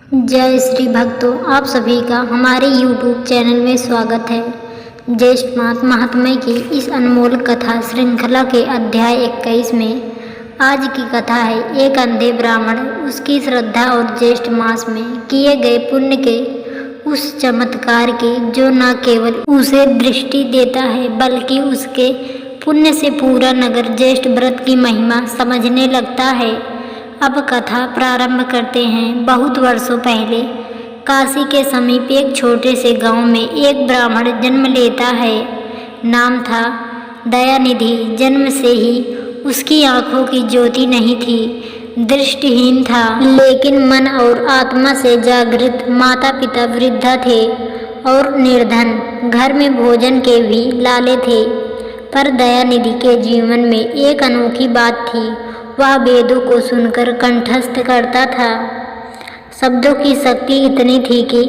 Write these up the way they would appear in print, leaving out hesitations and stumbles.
जय श्री भक्तों, आप सभी का हमारे YouTube चैनल में स्वागत है। ज्येष्ठ मास महात्म्य की इस अनमोल कथा श्रृंखला के अध्याय 21 में आज की कथा है एक अंधे ब्राह्मण, उसकी श्रद्धा और ज्येष्ठ मास में किए गए पुण्य के उस चमत्कार की जो न केवल उसे दृष्टि देता है बल्कि उसके पुण्य से पूरा नगर ज्येष्ठ व्रत की महिमा समझने लगता है। अब कथा प्रारंभ करते हैं। बहुत वर्षों पहले काशी के समीप एक छोटे से गांव में एक ब्राह्मण जन्म लेता है। नाम था दयानिधि। जन्म से ही उसकी आंखों की ज्योति नहीं थी, दृष्टिहीन था, लेकिन मन और आत्मा से जागृत। माता पिता वृद्धा थे और निर्धन, घर में भोजन के भी लाले थे। पर दयानिधि के जीवन में एक अनोखी बात थी। वह वेदों को सुनकर कंठस्थ करता था। शब्दों की शक्ति इतनी थी कि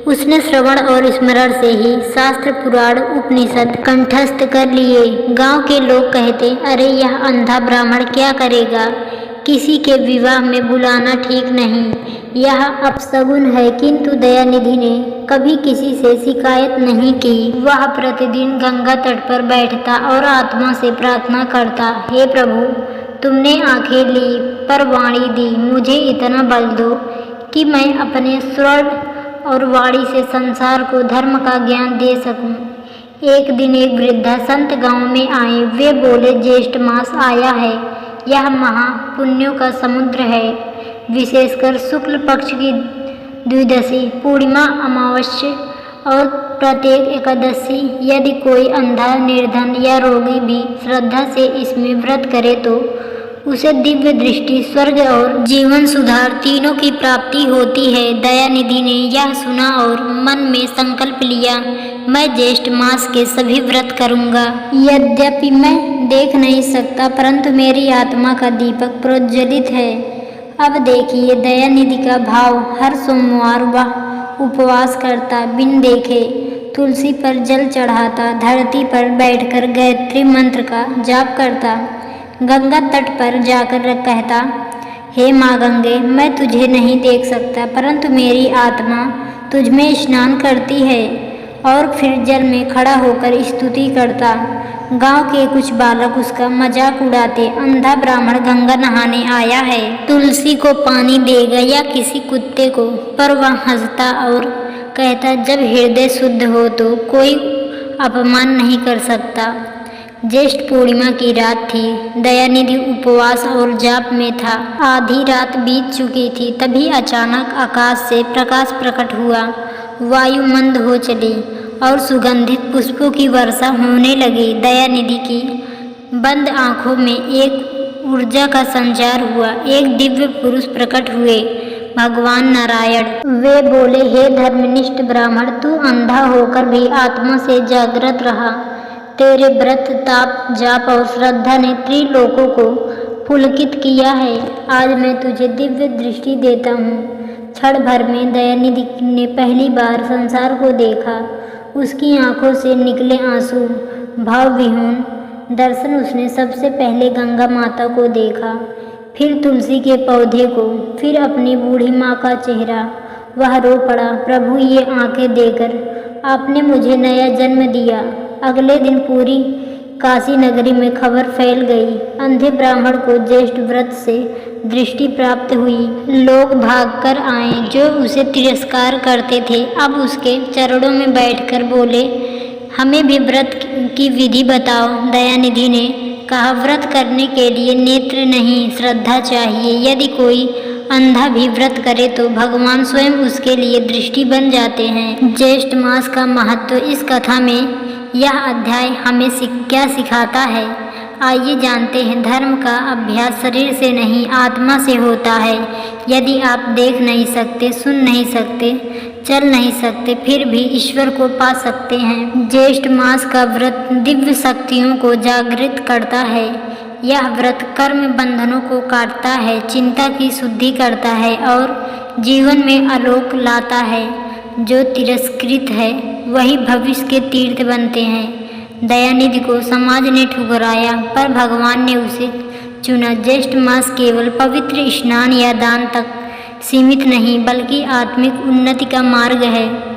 उसने श्रवण और स्मरण से ही शास्त्र, पुराण, उपनिषद कंठस्थ कर लिए। गांव के लोग कहते, अरे यह अंधा ब्राह्मण क्या करेगा? किसी के विवाह में बुलाना ठीक नहीं, यह अपशगुन है। किंतु दयानिधि ने कभी किसी से शिकायत नहीं की। वह प्रतिदिन गंगा तट पर बैठता और आत्मा से प्रार्थना करता, हे प्रभु, तुमने आंखें ली पर वाणी दी, मुझे इतना बल दो कि मैं अपने स्वर और वाणी से संसार को धर्म का ज्ञान दे सकूं। एक दिन एक वृद्धा संत गांव में आए। वे बोले, ज्येष्ठ मास आया है, यह महापुण्यों का समुद्र है। विशेषकर शुक्ल पक्ष की द्विदशी, पूर्णिमा, अमावस्या और प्रत्येक एकादशी यदि कोई अंधा, निर्धन या रोगी भी श्रद्धा से इसमें व्रत करे तो उसे दिव्य दृष्टि, स्वर्ग और जीवन सुधार तीनों की प्राप्ति होती है। दयानिधि ने यह सुना और मन में संकल्प लिया, मैं ज्येष्ठ मास के सभी व्रत करूंगा। यद्यपि मैं देख नहीं सकता, परंतु मेरी आत्मा का दीपक प्रज्वलित है। अब देखिए दयानिधि का भाव। हर सोमवार वह उपवास करता, बिन देखे तुलसी पर जल चढ़ाता, धरती पर बैठकर गायत्री मंत्र का जाप करता, गंगा तट पर जाकर कहता, हे माँ गंगे, मैं तुझे नहीं देख सकता, परंतु मेरी आत्मा तुझ में स्नान करती है। और फिर जल में खड़ा होकर स्तुति करता। गांव के कुछ बालक उसका मजाक उड़ाते, अंधा ब्राह्मण गंगा नहाने आया है, तुलसी को पानी देगा या किसी कुत्ते को? पर वह हंसता और कहता, जब हृदय शुद्ध हो तो कोई अपमान नहीं कर सकता। ज्येष्ठ पूर्णिमा की रात थी। दयानिधि उपवास और जाप में था। आधी रात बीत चुकी थी। तभी अचानक आकाश से प्रकाश प्रकट हुआ, वायु मंद हो चली और सुगंधित पुष्पों की वर्षा होने लगी। दयानिधि की बंद आंखों में एक ऊर्जा का संचार हुआ। एक दिव्य पुरुष प्रकट हुए, भगवान नारायण। वे बोले, हे धर्मनिष्ठ ब्राह्मण, तू अंधा होकर भी आत्मा से जागृत रहा। तेरे व्रत, ताप, जाप और श्रद्धा ने त्रिलोकों को पुलकित किया है। आज मैं तुझे दिव्य दृष्टि देता हूँ। क्षण भर में दयानिधि ने पहली बार संसार को देखा। उसकी आंखों से निकले आंसू, भाव विहीन दर्शन। उसने सबसे पहले गंगा माता को देखा, फिर तुलसी के पौधे को, फिर अपनी बूढ़ी माँ का चेहरा। वह रो पड़ा, प्रभु, ये आंखें देकर आपने मुझे नया जन्म दिया। अगले दिन पूरी काशी नगरी में खबर फैल गई, अंधे ब्राह्मण को ज्येष्ठ व्रत से दृष्टि प्राप्त हुई। लोग भागकर आए जो उसे तिरस्कार करते थे। अब उसके चरणों में बैठकर बोले, हमें भी व्रत की विधि बताओ। दयानिधि ने कहा, व्रत करने के लिए नेत्र नहीं, श्रद्धा चाहिए। यदि कोई अंधा भी व्रत करे तो भगवान स्वयं उसके लिए दृष्टि बन जाते हैं। ज्येष्ठ मास का महत्व। इस कथा में यह अध्याय हमें क्या सिखाता है, आइए जानते हैं। धर्म का अभ्यास शरीर से नहीं, आत्मा से होता है। यदि आप देख नहीं सकते, सुन नहीं सकते, चल नहीं सकते, फिर भी ईश्वर को पा सकते हैं। ज्येष्ठ मास का व्रत दिव्य शक्तियों को जागृत करता है। यह व्रत कर्म बंधनों को काटता है, चिंता की शुद्धि करता है और जीवन में आलोक लाता है। जो तिरस्कृत है वही भविष्य के तीर्थ बनते हैं। दयानिधि को समाज ने ठुकराया, पर भगवान ने उसे चुना। ज्येष्ठ मास केवल पवित्र स्नान या दान तक सीमित नहीं बल्कि आत्मिक उन्नति का मार्ग है।